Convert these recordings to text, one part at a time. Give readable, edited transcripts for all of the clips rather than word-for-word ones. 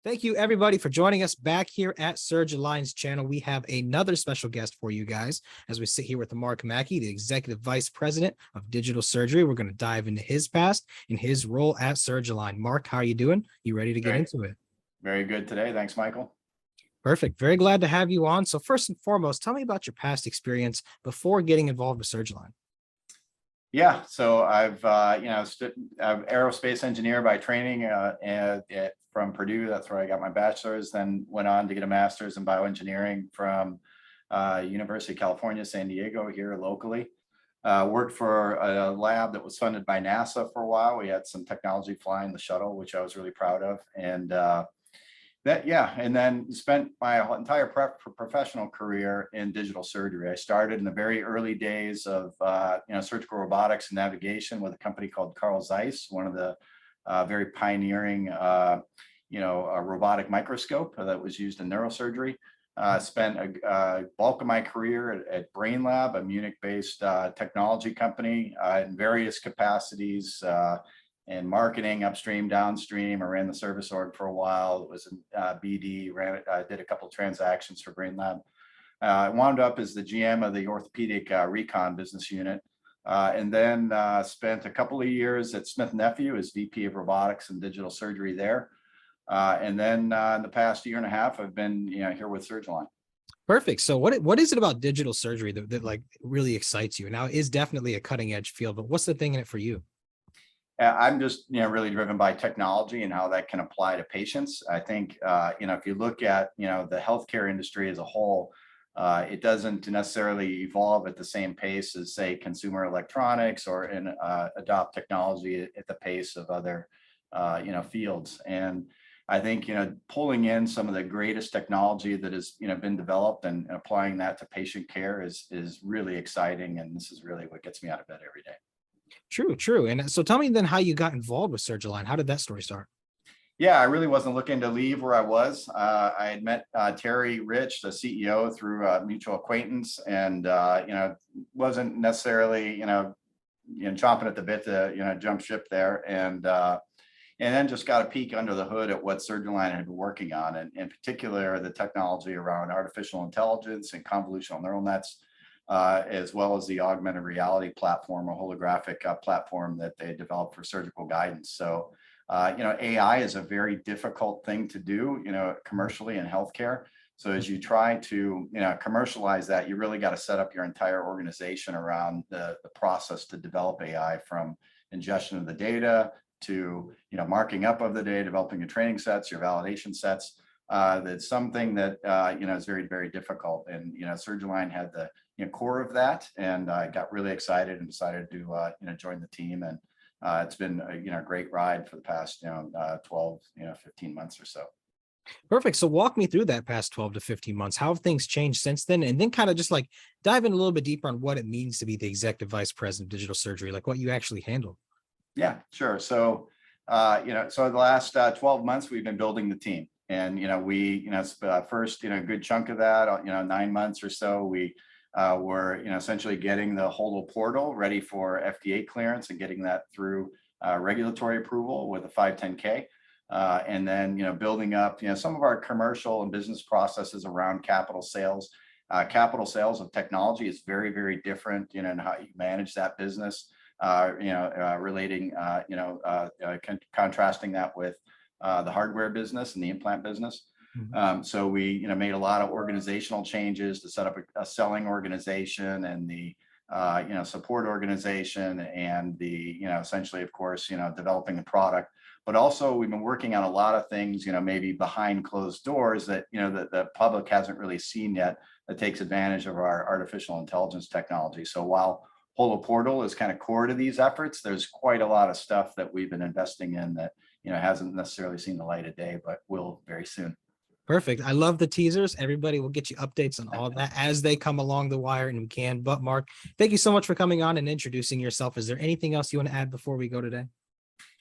Thank you, everybody, for joining us back here at Surgalign's channel. We have another special guest for you guys as we sit here with Marc Mackey, the Executive Vice President of Digital Surgery. We're going to dive into his past and his role at Surgalign. Marc, how are you doing? You ready to get into it? Very good today. Thanks, Michael. Perfect. Very glad to have you on. So first and foremost, tell me about your past experience before getting involved with Surgalign. Yeah, so I'm aerospace engineer by training from Purdue. That's where I got my bachelor's, then went on to get a master's in bioengineering from University of California, San Diego, here locally. Worked for a lab that was funded by NASA for a while. We had some technology flying the shuttle, which I was really proud of. And then spent my entire professional career in digital surgery. I started in the very early days of surgical robotics and navigation with a company called Carl Zeiss, one of the very pioneering a robotic microscope that was used in neurosurgery. Spent a bulk of my career at Brainlab, a Munich-based technology company, in various capacities. And marketing, upstream, downstream. I ran the service org for a while. It was in BD. I did a couple of transactions for Brainlab. I wound up as the GM of the orthopedic recon business unit, and then spent a couple of years at Smith Nephew as VP of robotics and digital surgery there. And then in the past year and a half, I've been here with Surgalign. Perfect. So what is it about digital surgery that like really excites you? Now, it is definitely a cutting edge field, but what's the thing in it for you? I'm just, really driven by technology and how that can apply to patients. I think, if you look at, the healthcare industry as a whole, it doesn't necessarily evolve at the same pace as, say, consumer electronics or adopt technology at the pace of other, fields. And I think, pulling in some of the greatest technology that has, been developed and applying that to patient care is really exciting. And this is really what gets me out of bed every day. True. And so tell me then how you got involved with Surgalign. How did that story start? Yeah, I really wasn't looking to leave where I was. I had met Terry Rich, the CEO, through a mutual acquaintance, and wasn't necessarily chomping at the bit to jump ship there, and then just got a peek under the hood at what Surgalign had been working on, and in particular the technology around artificial intelligence and convolutional neural nets. As well as the augmented reality platform, a holographic platform that they developed for surgical guidance. So, AI is a very difficult thing to do, commercially in healthcare. So as you try to, commercialize that, you really got to set up your entire organization around the process to develop AI, from ingestion of the data to, marking up of the data, developing your training sets, your validation sets. That's something that, is very, very difficult. And, Surgalign had the core of that, and I got really excited and decided to join the team, and it's been a great ride for the past 12 15 months or so. Perfect. So walk me through that past 12 to 15 months. How have things changed since then? And then kind of just like dive in a little bit deeper on what it means to be the Executive Vice President of Digital Surgery, like what you actually handle. Yeah, sure. So so the last 12 months we've been building the team, and we first good chunk of that 9 months or so we were essentially getting the Holo portal ready for FDA clearance and getting that through regulatory approval with a 510K, and then building up some of our commercial and business processes around capital sales. Capital sales of technology is very, very different, in how you manage that business. Contrasting that with the hardware business and the implant business. So we, made a lot of organizational changes to set up a selling organization and the, support organization, and the, essentially, of course, developing the product. But also we've been working on a lot of things, maybe behind closed doors that, that the public hasn't really seen yet, that takes advantage of our artificial intelligence technology. So while Holo Portal is kind of core to these efforts, there's quite a lot of stuff that we've been investing in that, hasn't necessarily seen the light of day, but will very soon. Perfect. I love the teasers. Everybody will get you updates on all that as they come along the wire, and we can. But Marc, thank you so much for coming on and introducing yourself. Is there anything else you want to add before we go today?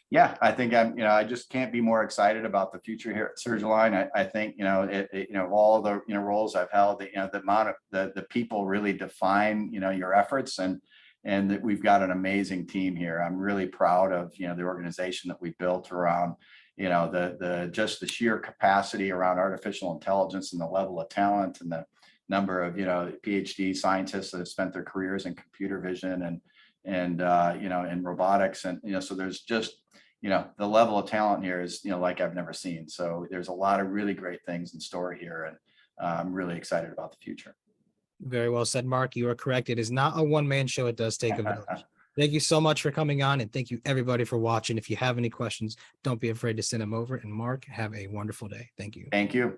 Yeah, I think I just can't be more excited about the future here at Surgalign. I think, all the, roles I've held, the amount of the people really define, your efforts, and that we've got an amazing team here. I'm really proud of, the organization that we built around, just the sheer capacity around artificial intelligence and the level of talent and the number of, PhD scientists that have spent their careers in computer vision and in robotics. And, so there's just, the level of talent here is, like I've never seen. So there's a lot of really great things in store here. And I'm really excited about the future. Very well said, Marc. You are correct. It is not a one-man show. It does take a village. Thank you so much for coming on, and thank you everybody for watching. If you have any questions, don't be afraid to send them over. And Marc, have a wonderful day. Thank you. Thank you.